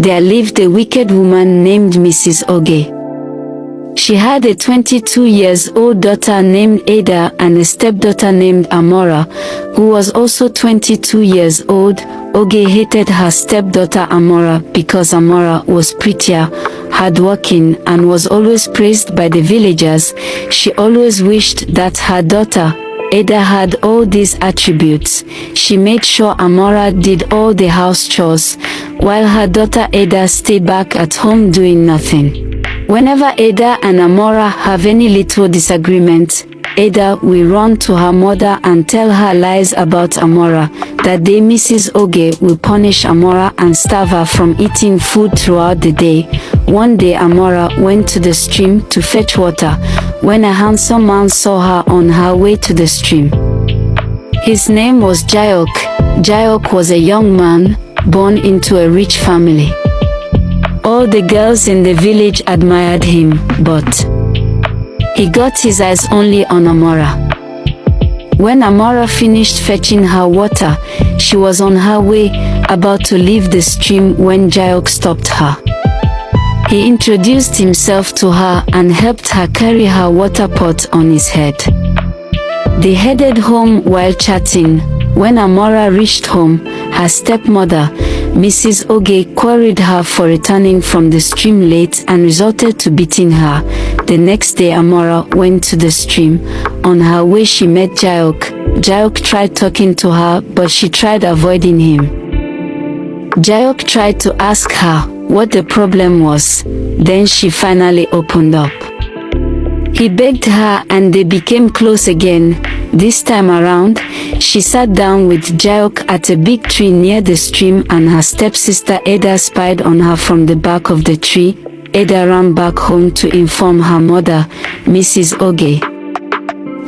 there lived a wicked woman named Mrs. Oge. She had a 22-year-old daughter named Ada and a stepdaughter named Amora, who was also 22 years old. Oge hated her stepdaughter Amora because Amora was prettier, hardworking, and was always praised by the villagers. She always wished that her daughter Ada had all these attributes. She made sure Amora did all the house chores, while her daughter Ada stayed back at home doing nothing. Whenever Ada and Amora have any little disagreement, Ada will run to her mother and tell her lies about Amora. That day Mrs. Oge will punish Amora and starve her from eating food throughout the day. One day Amora went to the stream to fetch water when a handsome man saw her on her way to the stream. His name was Jayok. Jayok was a young man born into a rich family. All the girls in the village admired him, but he got his eyes only on Amora. When Amora finished fetching her water, she was on her way, about to leave the stream when Jayok stopped her. He introduced himself to her and helped her carry her water pot on his head. They headed home while chatting. When Amora reached home, her stepmother, Mrs. Oge, queried her for returning from the stream late and resorted to beating her. The next day Amora went to the stream. On her way she met Jayok. Jayok tried talking to her, but she tried avoiding him. Jayok tried to ask her what the problem was. Then she finally opened up. He begged her and they became close again. This time around, she sat down with Jayok at a big tree near the stream, and her stepsister Ada spied on her from the back of the tree. Ada ran back home to inform her mother, Mrs. Oge.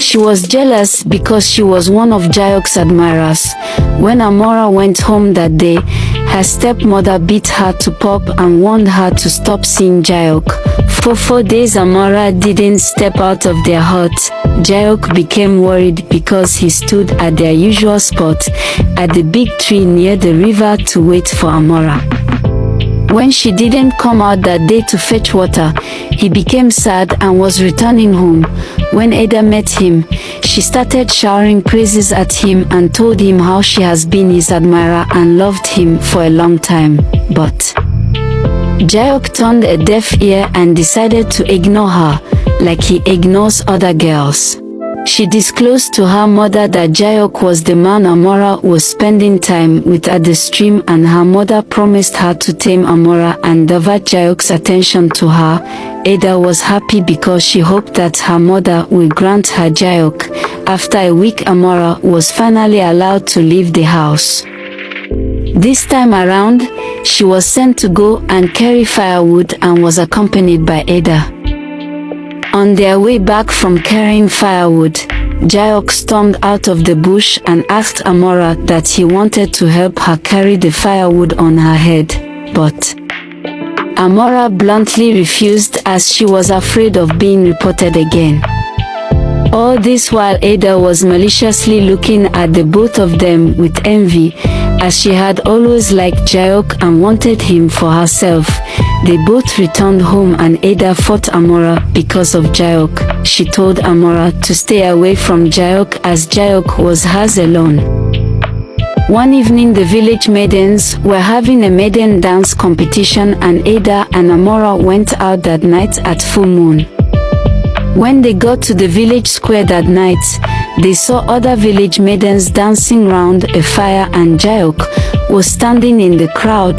She was jealous because she was one of Jayok's admirers. When Amora went home that day, her stepmother beat her to pulp and warned her to stop seeing Jayok. For 4 days Amora didn't step out of their hut. Jayok became worried because he stood at their usual spot, at the big tree near the river, to wait for Amora. When she didn't come out that day to fetch water, he became sad and was returning home. When Ada met him, she started showering praises at him and told him how she has been his admirer and loved him for a long time. But Jayok turned a deaf ear and decided to ignore her, like he ignores other girls. She disclosed to her mother that Jayok was the man Amora was spending time with at the stream, and her mother promised her to tame Amora and divert Jayok's attention to her. Ada was happy because she hoped that her mother will grant her Jayok. After a week Amora was finally allowed to leave the house. This time around, she was sent to go and carry firewood and was accompanied by Ada. On their way back from carrying firewood, Jayok stormed out of the bush and asked Amora that he wanted to help her carry the firewood on her head, but Amora bluntly refused as she was afraid of being reported again. All this while Ada was maliciously looking at the both of them with envy, as she had always liked Jayok and wanted him for herself. They both returned home and Ada fought Amora because of Jayok. She told Amora to stay away from Jayok as Jayok was hers alone. One evening the village maidens were having a maiden dance competition and Ada and Amora went out that night at full moon. When they got to the village square that night, they saw other village maidens dancing round a fire and Jayok was standing in the crowd.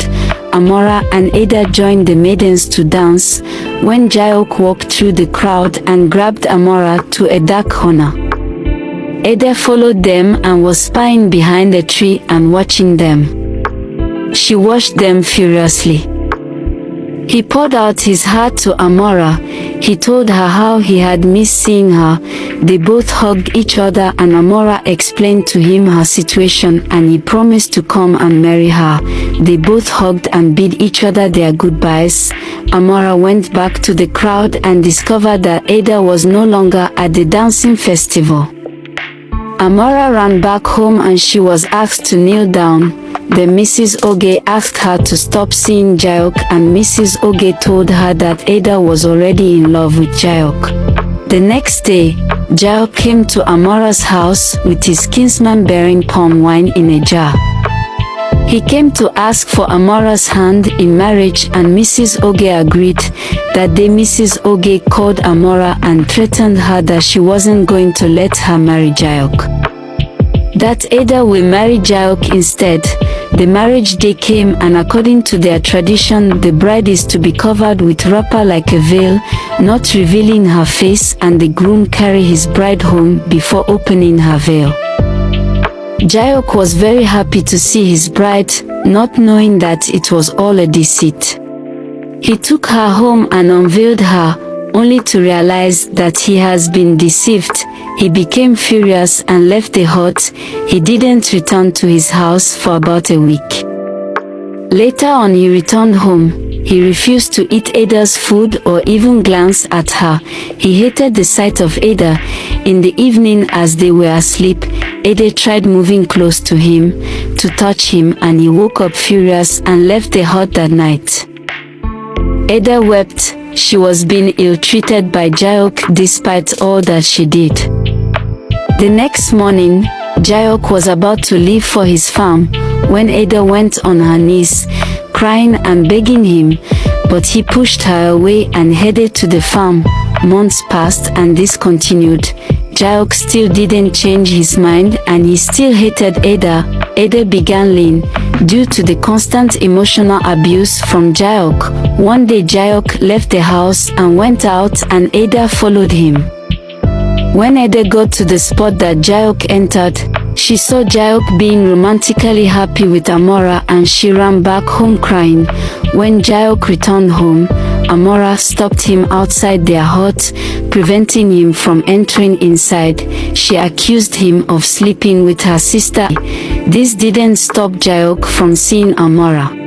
Amora and Ada joined the maidens to dance, when Jayok walked through the crowd and grabbed Amora to a dark corner. Ada followed them and was spying behind a tree and watching them. She watched them furiously. He poured out his heart to Amora. He told her how he had missed seeing her. They both hugged each other and Amora explained to him her situation and he promised to come and marry her. They both hugged and bid each other their goodbyes. Amora went back to the crowd and discovered that Ada was no longer at the dancing festival. Amora ran back home and she was asked to kneel down. Then Mrs. Oge asked her to stop seeing Jayok, and Mrs. Oge told her that Ada was already in love with Jayok. The next day, Jayok came to Amora's house with his kinsman bearing palm wine in a jar. He came to ask for Amora's hand in marriage, and Mrs. Oge agreed. That day Mrs. Oge called Amora and threatened her that she wasn't going to let her marry Jayok. That Ada will marry Jayok instead. The marriage day came, and according to their tradition, the bride is to be covered with wrapper like a veil, not revealing her face, and the groom carry his bride home before opening her veil. Jayok was very happy to see his bride, not knowing that it was all a deceit. He took her home and unveiled her, only to realize that he has been deceived. He became furious and left the hut. He didn't return to his house for about a week. Later on he returned home. He refused to eat Ada's food or even glance at her. He hated the sight of Ada. In the evening, as they were asleep, Ada tried moving close to him, to touch him, and he woke up furious and left the hut that night. Ada wept. She was being ill-treated by Jayok despite all that she did. The next morning, Jayok was about to leave for his farm when Ada went on her knees, crying and begging him, but he pushed her away and headed to the farm. Months passed and this continued. Jayok still didn't change his mind, and he still hated Ada. Ada began lying due to the constant emotional abuse from Jayok. One day Jayok left the house and went out, and Ada followed him. When Ada got to the spot that Jayok entered, she saw Jayok being romantically happy with Amora, and she ran back home crying. When Jayok returned home, Amora stopped him outside their hut, preventing him from entering inside. She accused him of sleeping with her sister. This didn't stop Jayok from seeing Amora.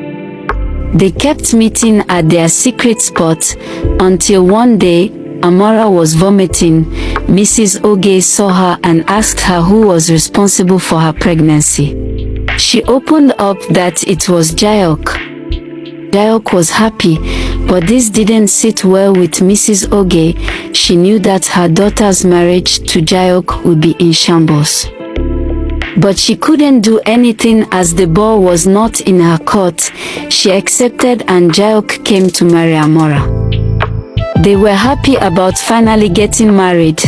They kept meeting at their secret spot until one day, Amora was vomiting. Mrs. Oge saw her and asked her who was responsible for her pregnancy. She opened up that it was Jayok. Jayok was happy, but this didn't sit well with Mrs. Oge. She knew that her daughter's marriage to Jayok would be in shambles. But she couldn't do anything as the ball was not in her court. She accepted, and Jayok came to marry Amora. They were happy about finally getting married.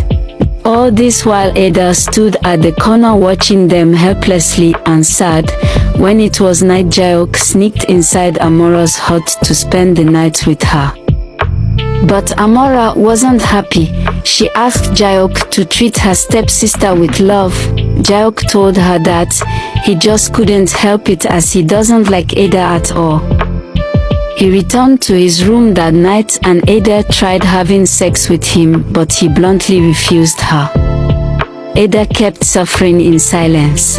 All this while Ada stood at the corner watching them helplessly and sad. When it was night, Jayok sneaked inside Amora's hut to spend the night with her. But Amora wasn't happy. She asked Jayok to treat her stepsister with love. Jayok told her that he just couldn't help it as he doesn't like Ada at all. He returned to his room that night, and Ada tried having sex with him, but he bluntly refused her. Ada kept suffering in silence.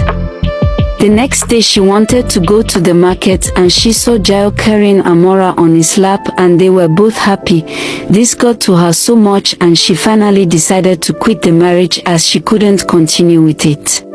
The next day she wanted to go to the market, and she saw Jayok carrying Amora on his lap, and they were both happy. This got to her so much, and she finally decided to quit the marriage as she couldn't continue with it.